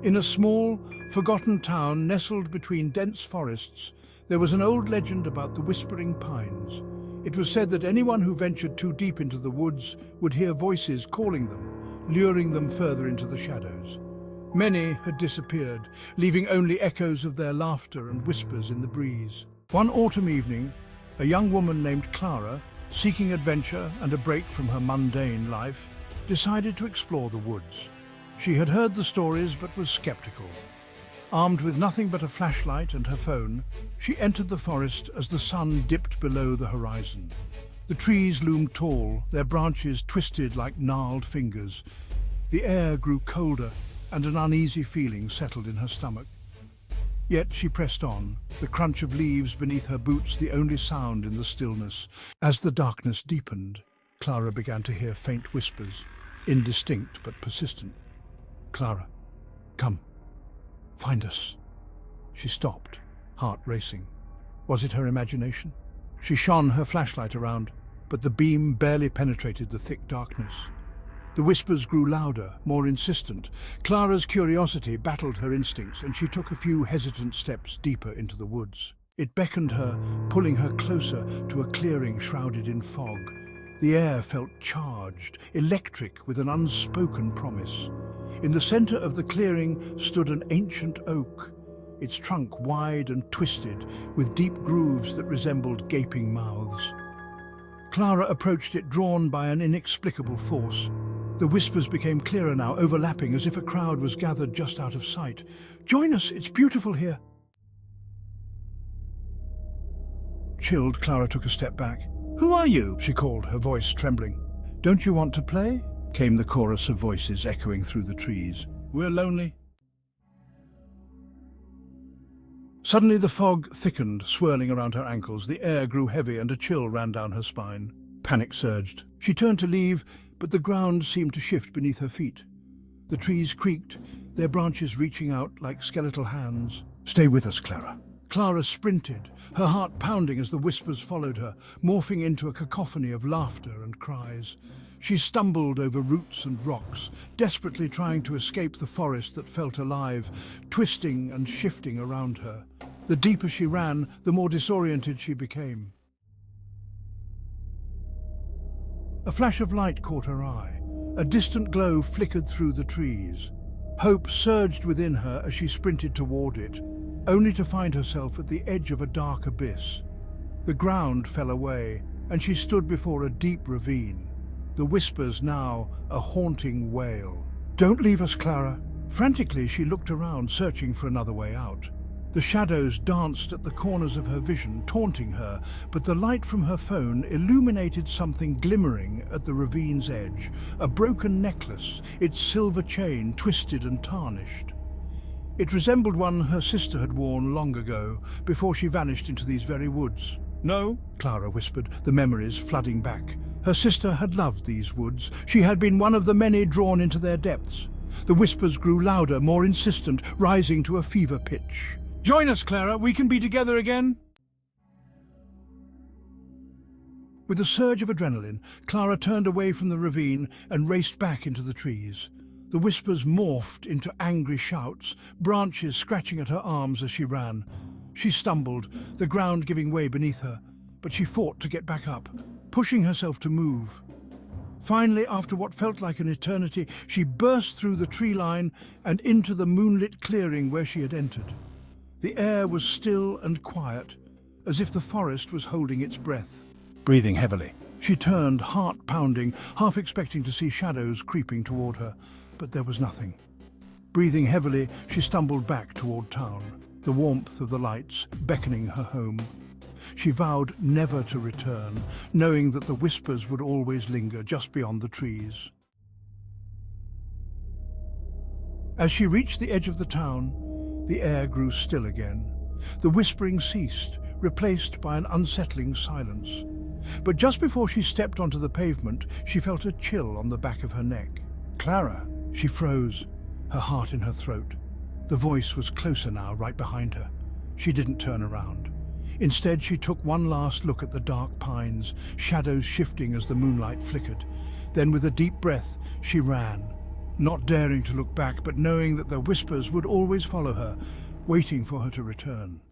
In a small, forgotten town nestled between dense forests, there was an old legend about the Whispering Pines. It was said that anyone who ventured too deep into the woods would hear voices calling them, luring them further into the shadows. Many had disappeared, leaving only echoes of their laughter and whispers in the breeze. One autumn evening, a young woman named Clara, seeking adventure and a break from her mundane life, decided to explore the woods. She had heard the stories but was skeptical. Armed with nothing but a flashlight and her phone, she entered the forest as the sun dipped below the horizon. The trees loomed tall, their branches twisted like gnarled fingers. The air grew colder, and an uneasy feeling settled in her stomach. Yet she pressed on, the crunch of leaves beneath her boots the only sound in the stillness. As the darkness deepened, Clara began to hear faint whispers, indistinct but persistent. "Clara, come. Find us." She stopped, heart racing. Was it her imagination? She shone her flashlight around, but the beam barely penetrated the thick darkness. The whispers grew louder, more insistent. Clara's curiosity battled her instincts, and she took a few hesitant steps deeper into the woods. It beckoned her, pulling her closer to a clearing shrouded in fog. The air felt charged, electric, with an unspoken promise. In the center of the clearing stood an ancient oak, its trunk wide and twisted, with deep grooves that resembled gaping mouths. Clara approached it, drawn by an inexplicable force. The whispers became clearer now, overlapping as if a crowd was gathered just out of sight. "Join us, it's beautiful here." Chilled, Clara took a step back. "Who are you?" she called, her voice trembling. "Don't you want to play?" came the chorus of voices echoing through the trees. "We're lonely." Suddenly the fog thickened, swirling around her ankles. The air grew heavy and a chill ran down her spine. Panic surged. She turned to leave, but the ground seemed to shift beneath her feet. The trees creaked, their branches reaching out like skeletal hands. "Stay with us, Clara." Clara sprinted, her heart pounding as the whispers followed her, morphing into a cacophony of laughter and cries. She stumbled over roots and rocks, desperately trying to escape the forest that felt alive, twisting and shifting around her. The deeper she ran, the more disoriented she became. A flash of light caught her eye. A distant glow flickered through the trees. Hope surged within her as she sprinted toward it, only to find herself at the edge of a dark abyss. The ground fell away, and she stood before a deep ravine. The whispers now a haunting wail. "Don't leave us, Clara." Frantically, she looked around, searching for another way out. The shadows danced at the corners of her vision, taunting her, but the light from her phone illuminated something glimmering at the ravine's edge, a broken necklace, its silver chain twisted and tarnished. It resembled one her sister had worn long ago, before she vanished into these very woods. "No," Clara whispered, the memories flooding back. Her sister had loved these woods. She had been one of the many drawn into their depths. The whispers grew louder, more insistent, rising to a fever pitch. "Join us, Clara. We can be together again." With a surge of adrenaline, Clara turned away from the ravine and raced back into the trees. The whispers morphed into angry shouts, branches scratching at her arms as she ran. She stumbled, the ground giving way beneath her, but she fought to get back up, pushing herself to move. Finally, after what felt like an eternity, she burst through the tree line and into the moonlit clearing where she had entered. The air was still and quiet, as if the forest was holding its breath. Breathing heavily, she turned, heart pounding, half expecting to see shadows creeping toward her, but there was nothing. Breathing heavily, she stumbled back toward town, the warmth of the lights beckoning her home. She vowed never to return, knowing that the whispers would always linger just beyond the trees. As she reached the edge of the town, the air grew still again. The whispering ceased, replaced by an unsettling silence. But just before she stepped onto the pavement, she felt a chill on the back of her neck. "Clara!" She froze, her heart in her throat. The voice was closer now, right behind her. She didn't turn around. Instead, she took one last look at the dark pines, shadows shifting as the moonlight flickered. Then, with a deep breath, she ran. not daring to look back but knowing that the whispers would always follow her, waiting for her to return.